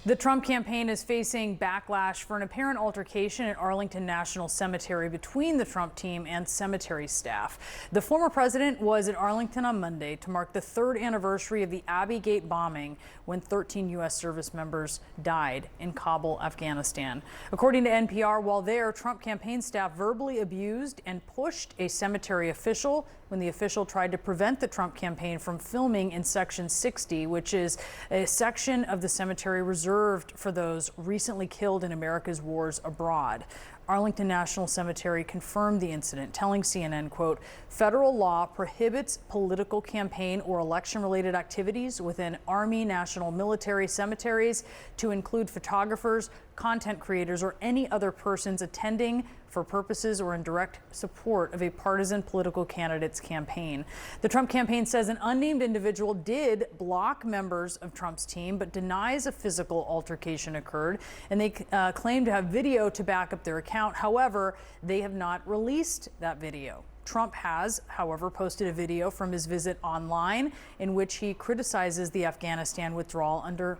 The Trump campaign is facing backlash for an apparent altercation at Arlington National Cemetery between the Trump team and cemetery staff. The former president was at Arlington on Monday to mark the third anniversary of the Abbey Gate bombing when 13 U.S. service members died in Kabul, Afghanistan. According to NPR, while there, Trump campaign staff verbally abused and pushed a cemetery official when the official tried to prevent the Trump campaign from filming in Section 60, which is a section of the cemetery reserved for those recently killed in America's wars abroad. Arlington National Cemetery confirmed the incident, telling CNN, quote, "Federal law prohibits political campaign or election-related activities within Army, national, military cemeteries to include photographers, content creators, or any other persons attending for purposes or in direct support of a partisan political candidate's campaign." The Trump campaign says an unnamed individual did block members of Trump's team, but denies a physical altercation occurred, and they claim to have video to back up their account. However, they have not released that video. Trump has, however, posted a video from his visit online in which he criticizes the Afghanistan withdrawal under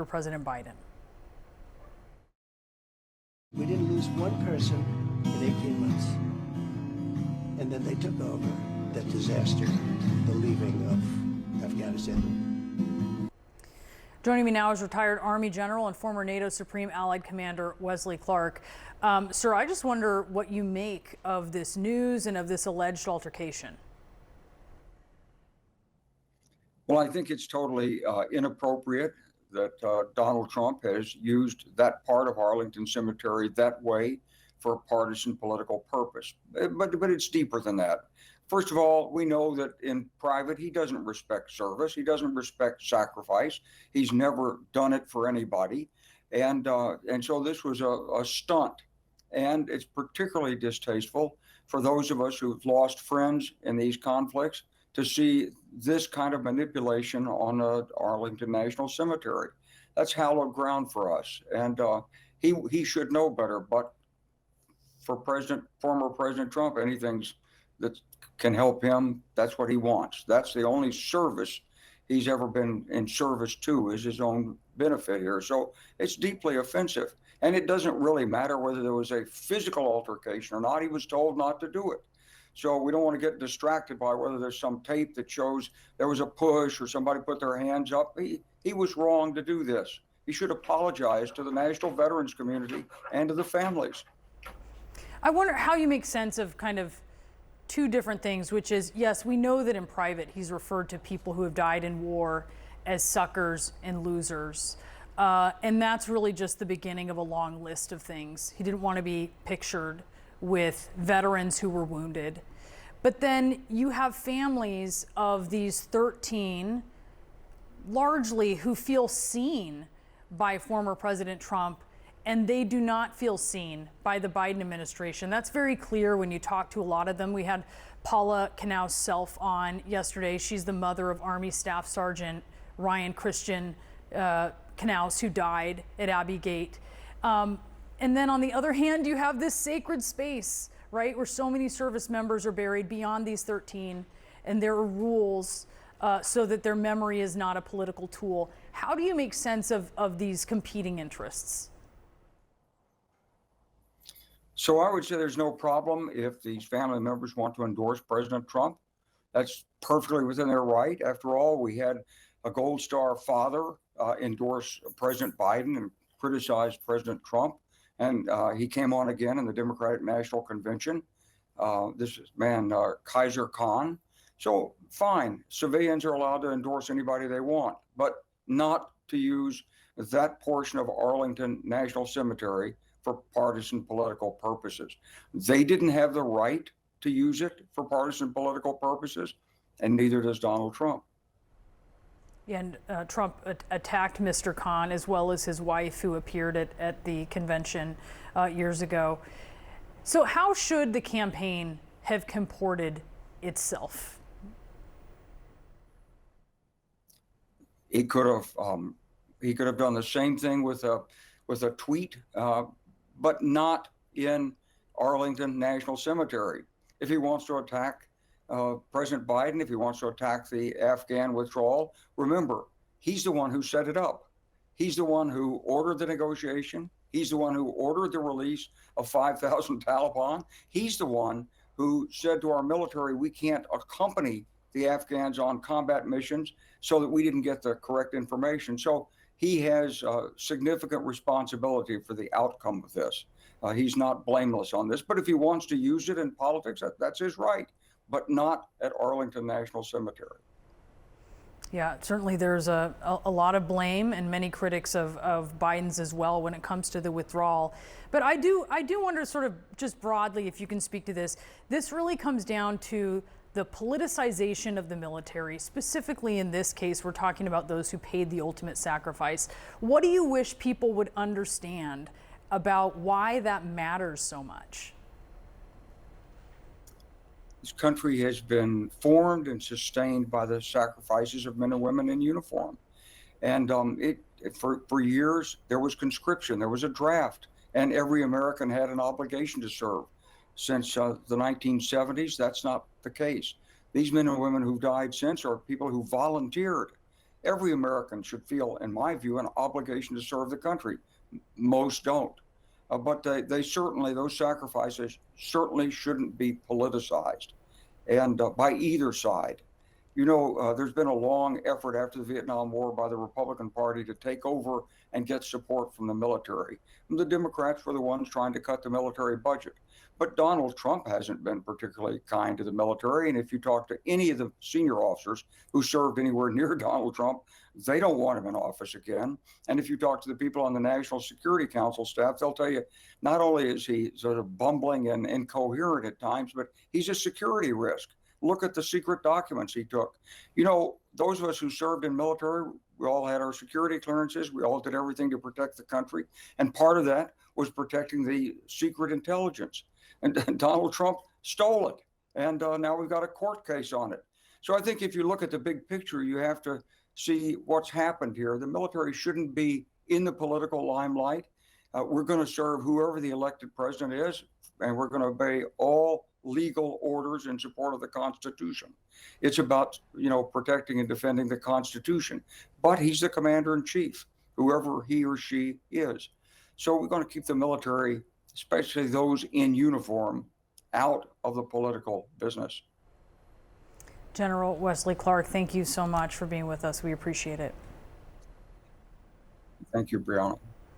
President Biden. We didn't lose one person in 18 months. And then they took over that disaster, the leaving of Afghanistan. Joining me now is retired Army General and former NATO Supreme Allied Commander Wesley Clark. Sir, I just wonder what you make of this news and of this alleged altercation. Well, I think it's totally inappropriate that Donald Trump has used that part of Arlington Cemetery that way for a partisan political purpose. But it's deeper than that. First of all, we know that in private, he doesn't respect service. He doesn't respect sacrifice. He's never done it for anybody. And so this was a stunt. And it's particularly distasteful for those of us who've lost friends in these conflicts to see this kind of manipulation on Arlington National Cemetery. That's hallowed ground for us. And he should know better. But for former President Trump, anything that can help him, that's what he wants. That's the only service he's ever been in service to, is his own benefit here. So it's deeply offensive. And it doesn't really matter whether there was a physical altercation or not. He was told not to do it. So we don't want to get distracted by whether there's some tape that shows there was a push or somebody put their hands up. He was wrong to do this. He should apologize to the national veterans community and to the families. I wonder how you make sense of kind of two different things, which is, yes, we know that in private he's referred to people who have died in war as suckers and losers. And that's really just the beginning of a long list of things. He didn't want to be pictured with veterans who were wounded. But then you have families of these 13, largely, who feel seen by former President Trump, and they do not feel seen by the Biden administration. That's very clear when you talk to a lot of them. We had Paula Knaus-Self on yesterday. She's the mother of Army Staff Sergeant Ryan Christian Knaus, who died at Abbey Gate. And then on the other hand, you have this sacred space, right, where so many service members are buried beyond these 13, and there are rules so that their memory is not a political tool. How do you make sense of these competing interests? So I would say there's no problem if these family members want to endorse President Trump. That's perfectly within their right. After all, we had a Gold Star father endorse President Biden and criticize President Trump. And he came on again in the Democratic National Convention. This man, Kaiser Khan. So fine, civilians are allowed to endorse anybody they want, but not to use that portion of Arlington National Cemetery for partisan political purposes. They didn't have the right to use it for partisan political purposes, and neither does Donald Trump. And Trump attacked Mr. Khan as well as his wife, who appeared at the convention years ago. So how should the campaign have comported itself? He could have done the same thing with a tweet, but not in Arlington National Cemetery. If he wants to attack President Biden, if he wants to attack the Afghan withdrawal, remember, he's the one who set it up. He's the one who ordered the negotiation. He's the one who ordered the release of 5,000 Taliban. He's the one who said to our military, we can't accompany the Afghans on combat missions so that we didn't get the correct information. So he has significant responsibility for the outcome of this. He's not blameless on this, but if he wants to use it in politics, that's his right, but not at Arlington National Cemetery. Yeah, certainly there's a lot of blame and many critics of Biden's as well when it comes to the withdrawal. But I do wonder, sort of just broadly, if you can speak to this. This really comes down to the politicization of the military. Specifically in this case, we're talking about those who paid the ultimate sacrifice. What do you wish people would understand about why that matters so much? This country has been formed and sustained by the sacrifices of men and women in uniform. And for years, there was conscription, there was a draft, and every American had an obligation to serve. Since the 1970s, that's not the case. These men and women who've died since are people who volunteered. Every American should feel, in my view, an obligation to serve the country. Most don't. But they certainly, those sacrifices certainly shouldn't be politicized, and by either side. You know, there's been a long effort after the Vietnam War by the Republican Party to take over and get support from the military. And the Democrats were the ones trying to cut the military budget. But Donald Trump hasn't been particularly kind to the military. And if you talk to any of the senior officers who served anywhere near Donald Trump, they don't want him in office again. And if you talk to the people on the National Security Council staff, they'll tell you not only is he sort of bumbling and incoherent at times, but he's a security risk. Look at the secret documents he took. You know, those of us who served in military, we all had our security clearances. We all did everything to protect the country. And part of that was protecting the secret intelligence. And Donald Trump stole it. And now we've got a court case on it. So I think if you look at the big picture, you have to see what's happened here. The military shouldn't be in the political limelight. We're going to serve whoever the elected president is, and we're going to obey all legal orders in support of the Constitution. It's about, you know, protecting and defending the Constitution. But he's the commander in chief, whoever he or she is. So we're going to keep the military, especially those in uniform, out of the political business. General Wesley Clark, thank you so much for being with us. We appreciate it. Thank you, Brianna.